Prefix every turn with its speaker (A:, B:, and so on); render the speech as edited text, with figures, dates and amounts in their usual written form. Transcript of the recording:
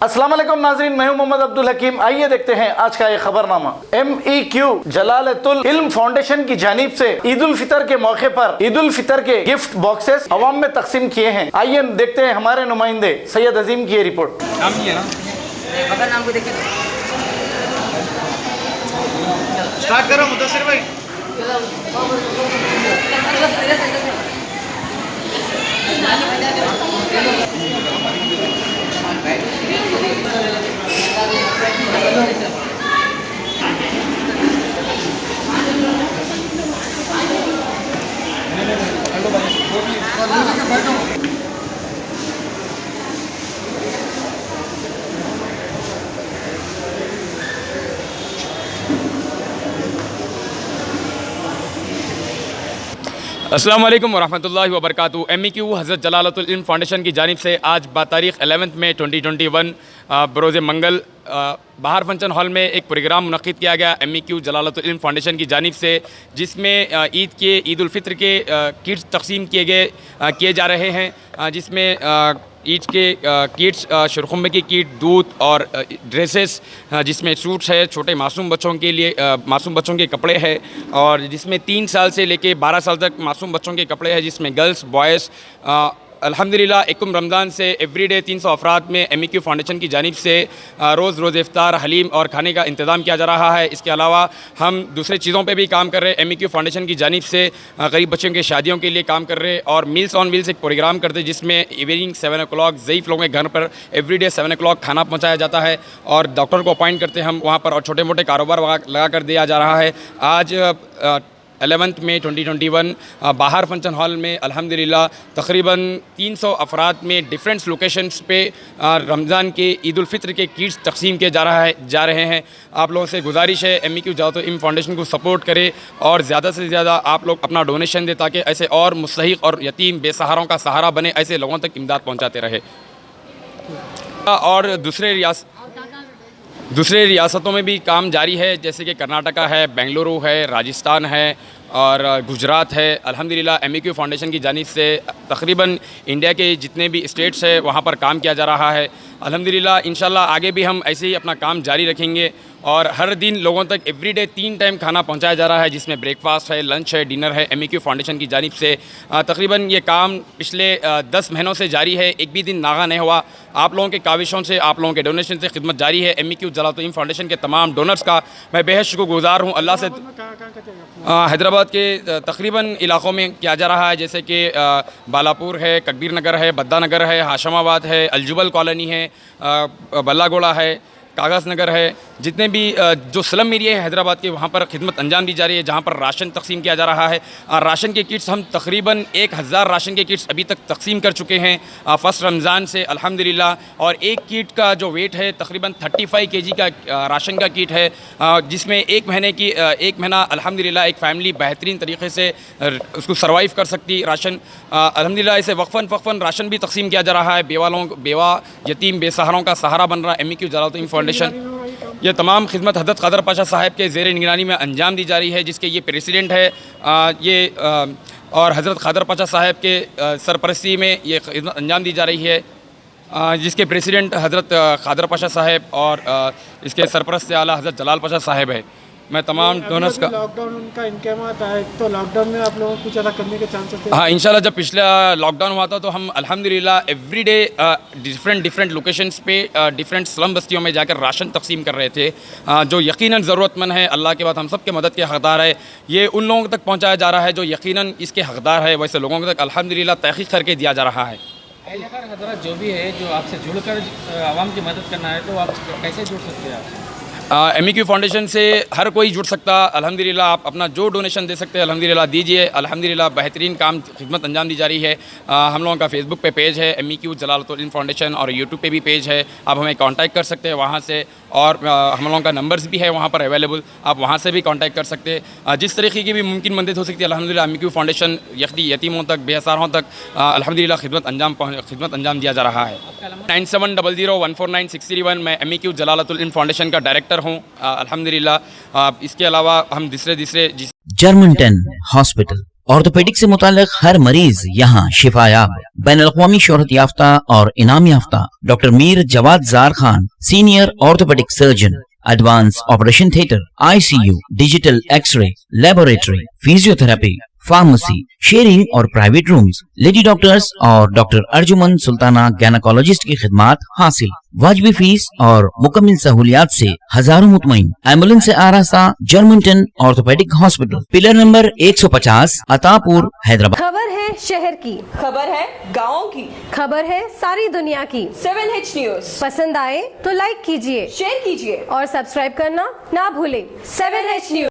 A: अस्सलाम वालेकुम नाज़रीन, मैं हूं मोहम्मद अब्दुल हकीम। आइए देखते हैं आज का ये खबरनामा। MEQ जलालतुल इल्म फाउंडेशन की जानिब से ईद उल फितर के मौके पर ईद उल फितर के गिफ्ट बॉक्सेस अवाम में तकसीम किए हैं। आइए देखते हैं हमारे नुमाइंदे सैयद अजीम की ये रिपोर्ट।
B: स्टार्ट करो मुदस्सिर भाई।
C: अस्सलाम वालेकुम वरहमतुल्लाहि वबरकातुहू। MEQ हज़रत जलालतुल इल्म फाउंडेशन की जानिब से आज बातारीख़ 11 मई 2021 बरोज़ मंगल बाहर फंक्शन हॉल में एक प्रोग्राम मुनक़्क़िद किया गया MEQ जलालतुल इल्म फाउंडेशन की जानिब से, जिसमें ईद उल फितर के किट्स तक़सीम किए जा रहे हैं, जिसमें ईद के किट्स शुरखुम्बे की किट, दूध और ड्रेसेस, जिसमें सूट्स है छोटे मासूम बच्चों के लिए, मासूम बच्चों के कपड़े हैं, और जिसमें 3 साल से लेके 12 साल तक मासूम बच्चों के कपड़े हैं, जिसमें गर्ल्स बॉयज़। अल्हम्दुलिल्लाह एकम रमज़ान से एवरीडे 300 अफराद में MEQ फाउंडेशन की जानिब से रोज़ इफ्तार, हलीम और खाने का इंतज़ाम किया जा रहा है। इसके अलावा हम दूसरे चीज़ों पे भी काम कर रहे हैं। MEQ फाउंडेशन की जानिब से गरीब बच्चों के शादियों के लिए काम कर रहे हैं, और मील्स ऑन व्हील्स एक प्रोग्राम करते हैं, जिसमें इवनिंग 7 o'clock ज़ईफ़ लोगों के घर पर एवरीडे 7 o'clock खाना पहुँचाया जाता है, और डॉक्टर को अपॉइंट करते हैं हम वहाँ पर, और छोटे मोटे कारोबार लगा कर दिया जा रहा है। आज 11 मई 2021 बाहर फंक्शन हॉल में अल्हम्दुलिल्लाह तकरीबन 300 अफराद में डिफरेंट लोकेशंस पे रमज़ान के ईद उल फितर के किट्स तकसीम किए जा रहे हैं। आप लोगों से गुजारिश है MEQ जलालतुल इल्म फाउंडेशन को सपोर्ट करें, और ज़्यादा से ज़्यादा आप लोग अपना डोनेशन दें, ताकि ऐसे और मुस्तहिक और यतीम बेसहारों का सहारा बने, ऐसे लोगों तक इमदाद पहुँचाते रहे। और दूसरे रियासतों में भी काम जारी है, जैसे कि कर्नाटका है, बेंगलुरु है, राजस्थान है और गुजरात है। अल्हम्दुलिल्लाह MEQ फाउंडेशन की जानिब से तकरीबन इंडिया के जितने भी स्टेट्स है वहाँ पर काम किया जा रहा है। अल्हम्दुलिल्लाह इंशाल्लाह आगे भी हम ऐसे ही अपना काम जारी रखेंगे, और हर दिन लोगों तक एवरीडे 3 टाइम खाना पहुंचाया जा रहा है, जिसमें ब्रेकफास्ट है, लंच है, डिनर है। MEQ फाउंडेशन की जानिब से तकरीबन ये काम पिछले 10 महीनों से जारी है, एक भी दिन नागा नहीं हुआ। आप लोगों के काविशों से, आप लोगों के डोनेशन से खिदमत जारी है। MEQ जलालतुल इल्म फाउंडेशन के तमाम डोनर्स का मैं बेहद शुक्रगुज़ार हूँ। अल्लाह से हैदराबाद के तकरीबन इलाक़ों में किया जा रहा है, जैसे कि बालापुर है, ककबीर नगर है, बद्दा नगर है, हाशमाबाद है, अलजुबल कॉलोनी है, बल्लागोड़ा है, कागज़ नगर है। जितने भी जो स्लम एरिया है हैदराबाद के, वहाँ पर खिदमत अंजाम दी जा रही है, जहाँ पर राशन तकसीम किया जा रहा है। राशन के किट्स हम तकरीबन 1000 राशन के किट्स अभी तक तकसीम कर चुके हैं फ़र्स्ट रमज़ान से अल्हम्दुलिल्लाह। और एक किट का जो वेट है तकरीबन 35 kg का राशन का किट है, जिसमें एक महीना अल्हम्दुलिल्लाह एक फ़ैमिली बेहतरीन तरीके से उसको सर्वाइव कर सकती। राशन अल्हम्दुलिल्लाह इसे वक्फ़न राशन भी तकसीम किया जा रहा है। बेवा यतीम बेसहारों का सहारा बन रहा है MEQ जलालतुल इल्म फाउंडेशन। ये तमाम खिदमत हज़रत क़ादर पाशा साहब के ज़ेर निगरानी में अंजाम दी जा रही है, जिसके ये प्रेसिडेंट है। और हज़रत क़ादर पाशा साहब के सरपरस्ती में ये खिदमत अंजाम दी जा रही है, जिसके प्रेसिडेंट हज़रत क़ादर पाशा साहब और इसके सरपरस्त आला हज़रत जलाल पाशा साहब है। मैं तमाम डोनर्स का
B: लॉकडाउन उनका इनकामात आए, तो लॉकडाउन में आप लोगों को कुछ अलग करने के चांसेस थे?
C: हाँ, इंशाल्लाह जब पिछला लॉकडाउन हुआ था तो हम अल्हम्दुलिल्लाह एवरीडे डिफरेंट लोकेशंस पे डिफरेंट स्लम बस्तियों में जाकर राशन तकसीम कर रहे थे, जो यकीनन ज़रूरतमंद है। अल्लाह के बाद हम सब के मदद के हक़दार है। ये उन लोगों तक पहुँचाया जा रहा है जो यकीनन इसके हक़दार है, वैसे लोगों तक अल्हम्दुलिल्लाह तहक़ीक़ करके दिया जा रहा है।
D: हज़रत जो भी है, जो आपसे जुड़कर आवाम की मदद करना है, तो आप कैसे जुड़ सकते हैं?
C: MEQ फाउंडेशन से हर कोई जुड़ सकता। अल्हम्दुलिल्लाह आप अपना जो डोनेशन दे सकते हैं अल्हम्दुलिल्लाह दीजिए। अल्हम्दुलिल्लाह बेहतरीन काम खिदमत अंजाम दी जा रही है। हम लोगों का फेसबुक पे पेज है MEQ जलालतुल इल्म फाउंडेशन, और यूट्यूब पे भी पेज है, आप हमें कांटेक्ट कर सकते हैं वहाँ से। और हम लोगों का नंबर्स भी है वहाँ पर अवेलेबल, आप वहाँ से भी कांटेक्ट कर सकते हैं। जिस तरीके की भी मुमकिन मदद हो सकती है अल्हम्दुलिल्लाह MEQ फाउंडेशन यतीमों तक, बेसहारों तक अल्हम्दुलिल्लाह खिदमत अंजाम दिया जा रहा है। 9700149631 मैं MEQ जलालतुल इल्म फाउंडेशन का डायरेक्टर हूँ अल्हम्दुलिल्लाह। इसके अलावा हम दूसरे
E: Germantown Hospital, ऑर्थोपेडिक से मुताल्लिक हर मरीज यहाँ शिफायाब। बैनुल-अक़वामी शोहरत याफ्ता और इनाम याफ्ता doctor Mir Jawad Zar Khan, senior orthopaedic surgeon, advance operation theatre, ICU, digital x ray, laboratory, physiotherapy, pharmacy, sharing और प्राइवेट रूम्स, लेडी डॉक्टर्स और डॉक्टर अर्जुमन सुल्ताना गैनाकोलॉजिस्ट की खिदमात हासिल। वाजबी फीस और मुकम्मल सहूलियात से हजारों मुतमईन। एम्बुलेंस से आरास्ता Germanton orthopaedic hospital, pillar number 150, Attapur, Hyderabad.
F: खबर है शहर की,
G: खबर है गाँव की,
F: खबर है सारी दुनिया की।
G: 7H न्यूज
F: पसंद आए तो लाइक कीजिए,
G: शेयर कीजिए
F: और सब्सक्राइब करना ना भूलें।
G: 7H news.